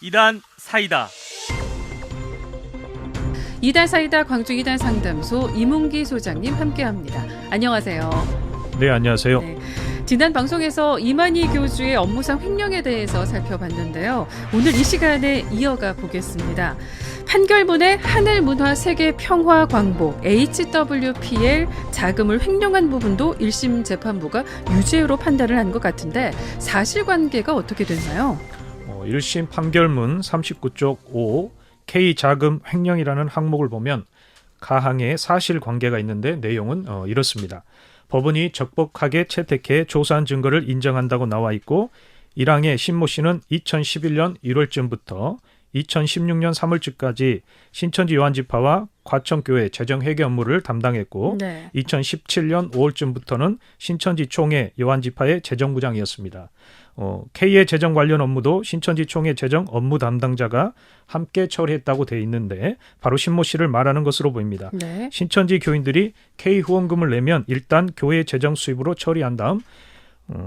이단 사이다. 이단 사이다 광주 이단 상담소 이문기 소장님 함께합니다. 안녕하세요. 네, 안녕하세요. 네. 지난 방송에서 이만희 교주의 업무상 횡령에 대해서 살펴봤는데요. 오늘 이 시간에 이어가 보겠습니다. 판결문에 하늘문화세계평화광복 HWPL 자금을 횡령한 부분도 1심 재판부가 유죄로 판단을 한 것 같은데 사실관계가 어떻게 됐나요? 1심 판결문 39쪽 5 K자금 횡령이라는 항목을 보면 가항에 사실관계가 있는데 내용은 이렇습니다. 법원이 적법하게 채택해 조사한 증거를 인정한다고 나와 있고 1항의 신모 씨는 2011년 1월쯤부터 2016년 3월쯤까지 신천지 요한지파와 과천교회 재정회계 업무를 담당했고 2017년 5월쯤부터는 신천지 총회 요한지파의 재정부장이었습니다. K의 재정 관련 업무도 신천지 총회 재정 업무 담당자가 함께 처리했다고 돼 있는데 바로 신모 씨를 말하는 것으로 보입니다. 네. 신천지 교인들이 K 후원금을 내면 일단 교회 재정 수입으로 처리한 다음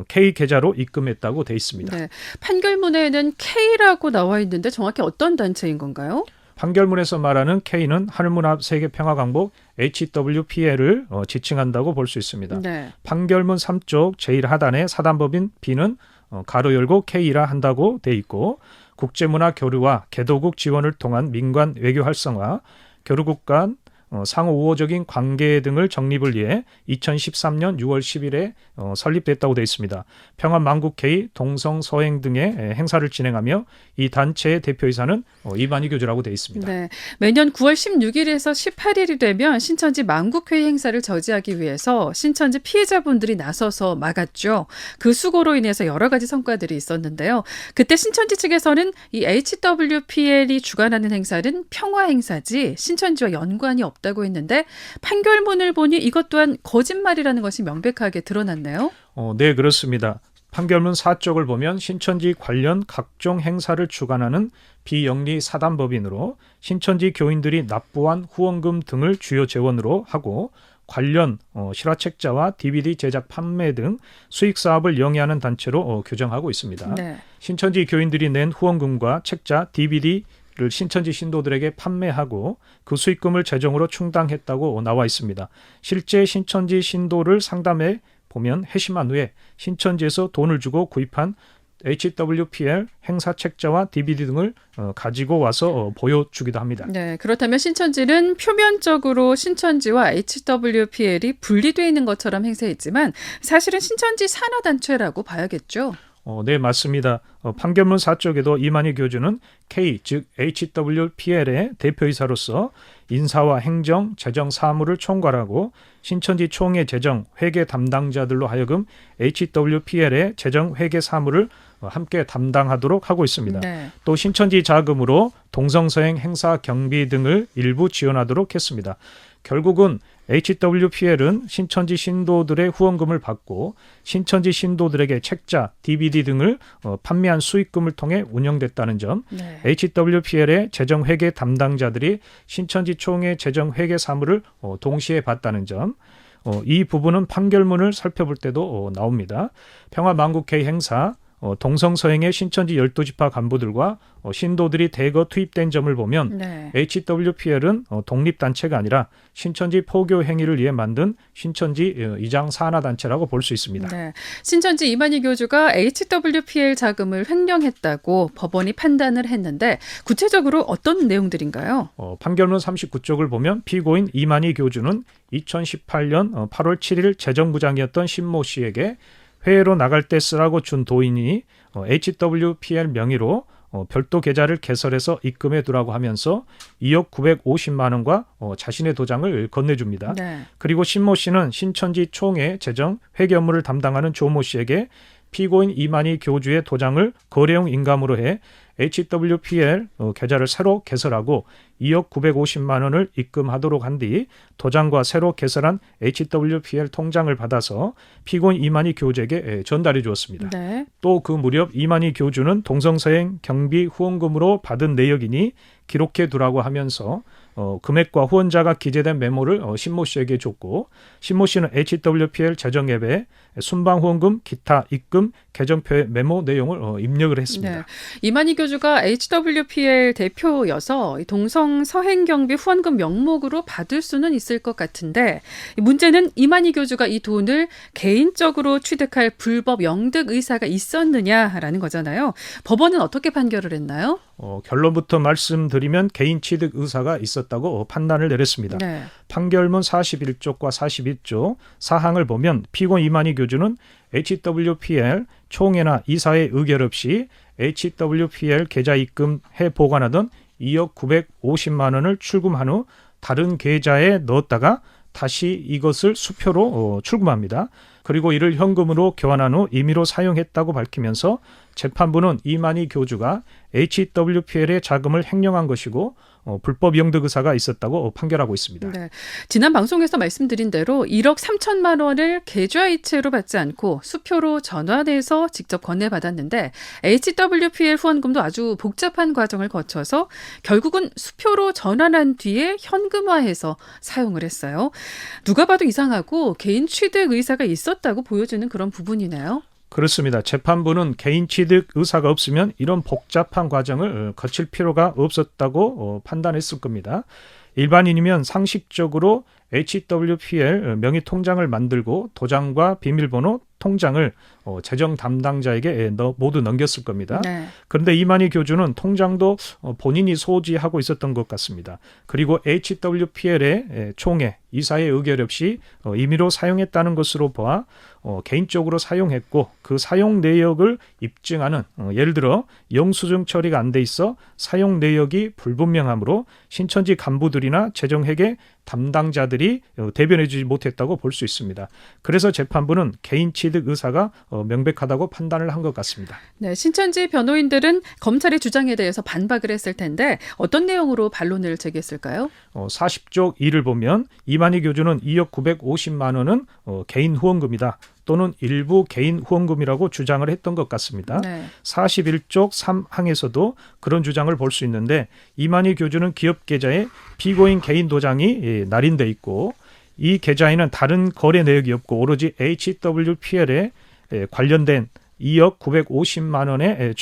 K 계좌로 입금했다고 돼 있습니다. 네. 판결문에는 K라고 나와 있는데 정확히 어떤 단체인 건가요? 판결문에서 말하는 K는 하늘문화세계평화광복 HWPL을 지칭한다고 볼 수 있습니다. 네. 판결문 3쪽 제1하단의 사단법인 B는 가로 열고 K라 한다고 돼 있고 국제문화 교류와 개도국 지원을 통한 민관 외교 활성화, 교류국 간 상호 우호적인 관계 등을 정립을 위해 2013년 6월 10일에 설립됐다고 되어 있습니다. 평안만국회의, 동성서행 등의 행사를 진행하며 이 단체의 대표이사는 이만희 교주라고 되어 있습니다. 네. 매년 9월 16일에서 18일이 되면 신천지 만국회의 행사를 저지하기 위해서 신천지 피해자분들이 나서서 막았죠. 그 수고로 인해서 여러 가지 성과들이 있었는데요. 그때 신천지 측에서는 이 HWPL이 주관하는 행사는 평화 행사지 신천지와 연관이 없다고 했는데 판결문을 보니 이것 또한 거짓말이라는 것이 명백하게 드러났네요. 네, 그렇습니다. 판결문 4쪽을 보면 신천지 관련 각종 행사를 주관하는 비영리 사단법인으로 신천지 교인들이 납부한 후원금 등을 주요 재원으로 하고 관련 실화책자와 DVD 제작 판매 등 수익 사업을 영위하는 단체로 규정하고 있습니다. 네. 신천지 교인들이 낸 후원금과 책자, DVD를 신천지 신도들에게 판매하고 그 수익금을 재정으로 충당했다고 나와 있습니다. 실제 신천지 신도를 상담해 보면 회심한 후에 신천지에서 돈을 주고 구입한 HWPL 행사 책자와 DVD 등을 가지고 와서 보여주기도 합니다. 네, 그렇다면 신천지는 표면적으로 신천지와 HWPL이 분리되어 있는 것처럼 행세했지만 사실은 신천지 산하단체라고 봐야겠죠. 네, 맞습니다. 판결문 4쪽에도 이만희 교주는 K, 즉 HWPL의 대표이사로서 인사와 행정, 재정 사무를 총괄하고 신천지 총회 재정, 회계 담당자들로 하여금 HWPL의 재정, 회계 사무를 함께 담당하도록 하고 있습니다. 네. 또 신천지 자금으로 동성서행 행사 경비 등을 일부 지원하도록 했습니다. 결국은 HWPL은 신천지 신도들의 후원금을 받고 신천지 신도들에게 책자, DVD 등을 판매한 수익금을 통해 운영됐다는 점, 네. HWPL의 재정회계 담당자들이 신천지 총회 재정회계 사무를 동시에 봤다는 점, 이 부분은 판결문을 살펴볼 때도 나옵니다. 평화만국회의 행사, 동성서행의 신천지 12지파 간부들과 신도들이 대거 투입된 점을 보면 네. HWPL은 독립단체가 아니라 신천지 포교 행위를 위해 만든 신천지 이장 산하단체라고 볼 수 있습니다. 네. 신천지 이만희 교주가 HWPL 자금을 횡령했다고 법원이 판단을 했는데 구체적으로 어떤 내용들인가요? 판결문 39쪽을 보면 피고인 이만희 교주는 2018년 8월 7일 재정부장이었던 신모 씨에게 회의로 나갈 때 쓰라고 준 도인이 HWPL 명의로 별도 계좌를 개설해서 입금해 두라고 하면서 2억 950만 원과 자신의 도장을 건네줍니다. 네. 그리고 신모 씨는 신천지 총회 재정 회계 업무를 담당하는 조모 씨에게 피고인 이만희 교주의 도장을 거래용 인감으로 해 HWPL 계좌를 새로 개설하고 2억 950만 원을 입금하도록 한 뒤 도장과 새로 개설한 HWPL 통장을 받아서 피고인 이만희 교주에게 전달해 주었습니다. 네. 또 그 무렵 이만희 교주는 동성서행 경비 후원금으로 받은 내역이니 기록해 두라고 하면서 금액과 후원자가 기재된 메모를 신모 씨에게 줬고 신모 씨는 HWPL 재정 앱에 순방 후원금, 기타 입금 계정표의 메모 내용을 입력을 했습니다. 네. 이만희 교주가 HWPL 대표여서 동성 서행경비 후원금 명목으로 받을 수는 있을 것 같은데 문제는 이만희 교주가 이 돈을 개인적으로 취득할 불법 영득 의사가 있었느냐라는 거잖아요. 법원은 어떻게 판결을 했나요? 결론부터 말씀드리면 개인 취득 의사가 있었다고 판단을 내렸습니다. 네. 판결문 41쪽과 42쪽 사항을 보면 피고 이만희 교주는 HWPL 총회나 이사의 의결 없이 HWPL 계좌 입금해 보관하던 2억 950만 원을 출금한 후 다른 계좌에 넣었다가 다시 이것을 수표로 출금합니다. 그리고 이를 현금으로 교환한 후 임의로 사용했다고 밝히면서 재판부는 이만희 교주가 HWPL의 자금을 횡령한 것이고 불법 영득 의사가 있었다고 판결하고 있습니다. 네. 지난 방송에서 말씀드린 대로 1억 3천만 원을 계좌이체로 받지 않고 수표로 전환해서 직접 건네받았는데 HWPL 후원금도 아주 복잡한 과정을 거쳐서 결국은 수표로 전환한 뒤에 현금화해서 사용을 했어요. 누가 봐도 이상하고 개인 취득 의사가 있었다고 보여지는 그런 부분이네요. 그렇습니다. 재판부는 개인 취득 의사가 없으면 이런 복잡한 과정을 거칠 필요가 없었다고 판단했을 겁니다. 일반인이면 상식적으로 HWPL 명의 통장을 만들고 도장과 비밀번호 통장을 재정 담당자에게 모두 넘겼을 겁니다. 네. 그런데 이만희 교주는 통장도 본인이 소지하고 있었던 것 같습니다. 그리고 HWPL의 총회, 이사의 의결 없이 임의로 사용했다는 것으로 보아 개인적으로 사용했고 그 사용 내역을 입증하는 예를 들어 영수증 처리가 안 돼 있어 사용 내역이 불분명하므로 신천지 간부들이나 재정회계 담당자들이 대변해주지 못했다고 볼 수 있습니다. 그래서 재판부는 개인 취득 의사가 명백하다고 판단을 한 것 같습니다. 네, 신천지 변호인들은 검찰의 주장에 대해서 반박을 했을 텐데 어떤 내용으로 반론을 제기했을까요? 40쪽 2를 보면 이만희 교주는 2억 950만 원은 개인 후원금이다. 또는 일부 개인 후원금이라고 주장을 했던 것 같습니다. 네. 41쪽 3항에서도 그런 주장을 볼 수 있는데 이만희 교주는 기업 계좌에 피고인 개인 도장이 날인돼 있고 이 계좌에는 다른 거래 내역이 없고 오로지 HWPL에 관련된 2억 950만 원의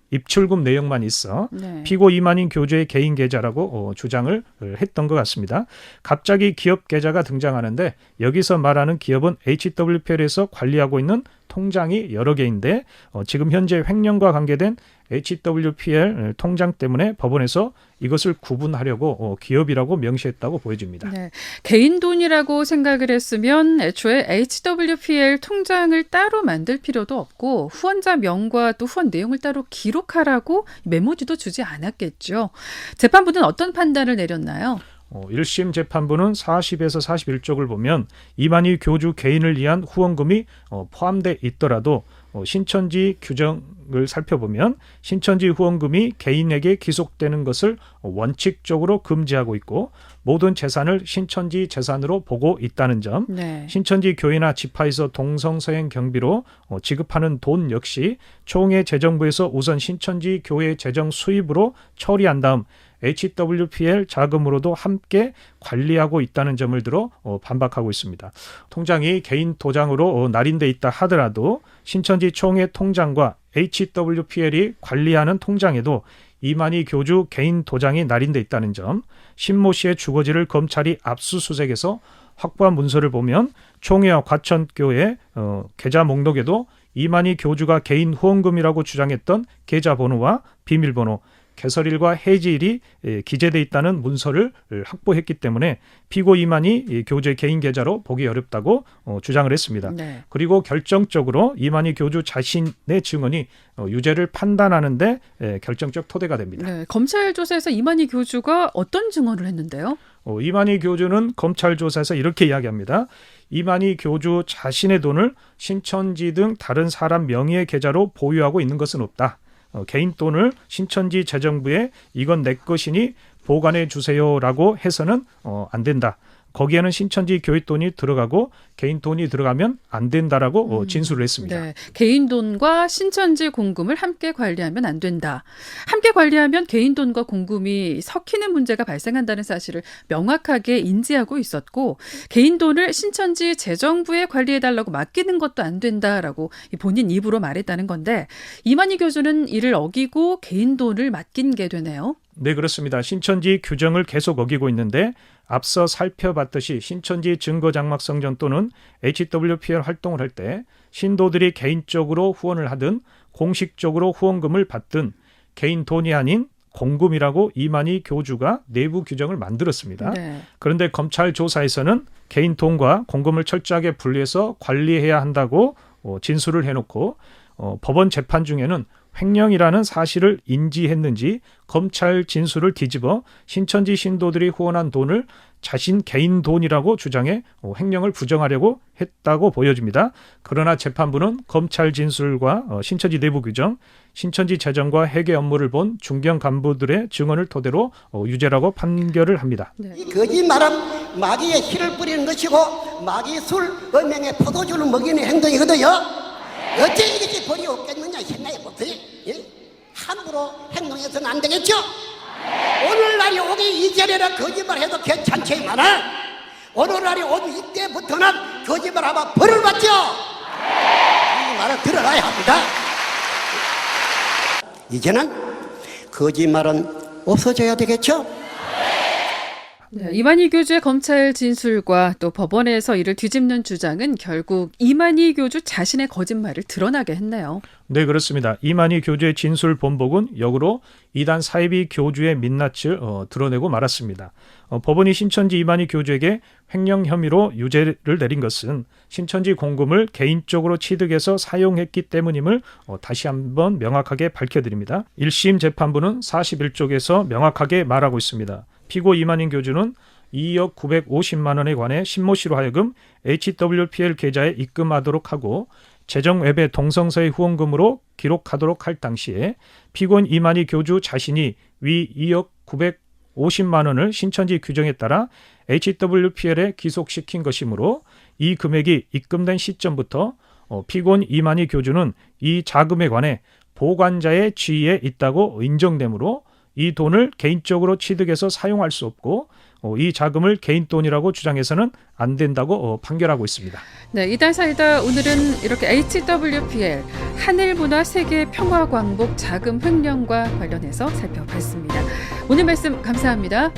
입출금 내역만 있어 네. 피고 이만희 교주의 개인 계좌라고 주장을 했던 것 같습니다. 갑자기 기업 계좌가 등장하는데 여기서 말하는 기업은 HWPL에서 관리하고 있는 통장이 여러 개인데 지금 현재 횡령과 관계된 HWPL 통장 때문에 법원에서 이것을 구분하려고 기업이라고 명시했다고 보여집니다. 네. 개인 돈이라고 생각을 했으면 애초에 HWPL 통장을 따로 만들 필요도 없고 후원자 명과 또 후원 내용을 따로 기록하라고 메모지도 주지 않았겠죠. 재판부는 어떤 판단을 내렸나요? 1심 재판부는 40에서 41쪽을 보면 이만희 교주 개인을 위한 후원금이 포함돼 있더라도 신천지 규정을 살펴보면 신천지 후원금이 개인에게 기속되는 것을 원칙적으로 금지하고 있고 모든 재산을 신천지 재산으로 보고 있다는 점, 네. 신천지 교회나 지파에서 동성서행 경비로 지급하는 돈 역시 총회 재정부에서 우선 신천지 교회 재정 수입으로 처리한 다음 HWPL 자금으로도 함께 관리하고 있다는 점을 들어 반박하고 있습니다. 통장이 개인 도장으로 날인돼 있다 하더라도 신천지 총회 통장과 HWPL이 관리하는 통장에도 이만희 교주 개인 도장이 날인돼 있다는 점, 신모 씨의 주거지를 검찰이 압수수색해서 확보한 문서를 보면 총회와 과천교회 계좌 목록에도 이만희 교주가 개인 후원금이라고 주장했던 계좌번호와 비밀번호, 개설일과 해지일이 기재돼 있다는 문서를 확보했기 때문에 피고 이만희 교주의 개인 계좌로 보기 어렵다고 주장을 했습니다. 네. 그리고 결정적으로 이만희 교주 자신의 증언이 유죄를 판단하는데 결정적 토대가 됩니다. 네. 검찰 조사에서 이만희 교주가 어떤 증언을 했는데요? 이만희 교주는 검찰 조사에서 이렇게 이야기합니다. 이만희 교주 자신의 돈을 신천지 등 다른 사람 명의의 계좌로 보유하고 있는 것은 없다. 개인 돈을 신천지 재정부에 이건 내 것이니 보관해 주세요라고 해서는 안 된다. 거기에는 신천지 교회 돈이 들어가고 개인 돈이 들어가면 안 된다라고 진술을 했습니다. 네, 개인 돈과 신천지 공금을 함께 관리하면 안 된다. 함께 관리하면 개인 돈과 공금이 섞이는 문제가 발생한다는 사실을 명확하게 인지하고 있었고 개인 돈을 신천지 재정부에 관리해달라고 맡기는 것도 안 된다라고 본인 입으로 말했다는 건데 이만희 교주는 이를 어기고 개인 돈을 맡긴 게 되네요. 네, 그렇습니다. 신천지 규정을 계속 어기고 있는데 앞서 살펴봤듯이 신천지 증거장막성전 또는 HWPL 활동을 할 때 신도들이 개인적으로 후원을 하든 공식적으로 후원금을 받든 개인 돈이 아닌 공금이라고 이만희 교주가 내부 규정을 만들었습니다. 네. 그런데 검찰 조사에서는 개인 돈과 공금을 철저하게 분리해서 관리해야 한다고 진술을 해놓고 법원 재판 중에는 횡령이라는 사실을 인지했는지 검찰 진술을 뒤집어 신천지 신도들이 후원한 돈을 자신 개인 돈이라고 주장해 횡령을 부정하려고 했다고 보여집니다. 그러나 재판부는 검찰 진술과 신천지 내부 규정, 신천지 재정과 회계 업무를 본 중견 간부들의 증언을 토대로 유죄라고 판결을 합니다. 네. 이 거짓말은 마귀의 희를 뿌리는 것이고 마귀 술, 음행의 포도주를 먹이는 행동이거든요. 어째 이렇게 벌이 없겠느냐 생각해 보세요. 예? 함부로 행동해서는 안 되겠죠. 오늘날이 오기 이전에는 거짓말해도 괜찮지만은 오늘날이 온 이때부터는 거짓말하면 벌을 받죠. 이 말을 들어가야 합니다. 이제는 거짓말은 없어져야 되겠죠. 네, 이만희 교주의 검찰 진술과 또 법원에서 이를 뒤집는 주장은 결국 이만희 교주 자신의 거짓말을 드러나게 했네요. 네, 그렇습니다. 이만희 교주의 진술 번복은 역으로 이단 사이비 교주의 민낯을 드러내고 말았습니다. 법원이 신천지 이만희 교주에게 횡령 혐의로 유죄를 내린 것은 신천지 공금을 개인적으로 취득해서 사용했기 때문임을 다시 한번 명확하게 밝혀드립니다. 1심 재판부는 41쪽에서 명확하게 말하고 있습니다. 피고 이만희 교주는 2억 950만 원에 관해 신모 씨로 하여금 HWPL 계좌에 입금하도록 하고 재정 웹의 동성서의 후원금으로 기록하도록 할 당시에 피고인 이만희 교주 자신이 위 2억 950만 원을 신천지 규정에 따라 HWPL에 기속시킨 것이므로 이 금액이 입금된 시점부터 피고인 이만희 교주는 이 자금에 관해 보관자의 지위에 있다고 인정되므로 이 돈을 개인적으로 취득해서 사용할 수 없고 이 자금을 개인 돈이라고 주장해서는 안 된다고 판결하고 있습니다. 네, 이달 사이다 오늘은 이렇게 HWPL 한일문화세계평화광복 자금 횡령과 관련해서 살펴봤습니다. 오늘 말씀 감사합니다.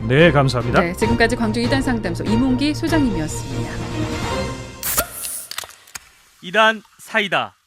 네, 감사합니다. 네, 지금까지 광주 이단 상담소 이문기 소장님이었습니다. 이단 사이다.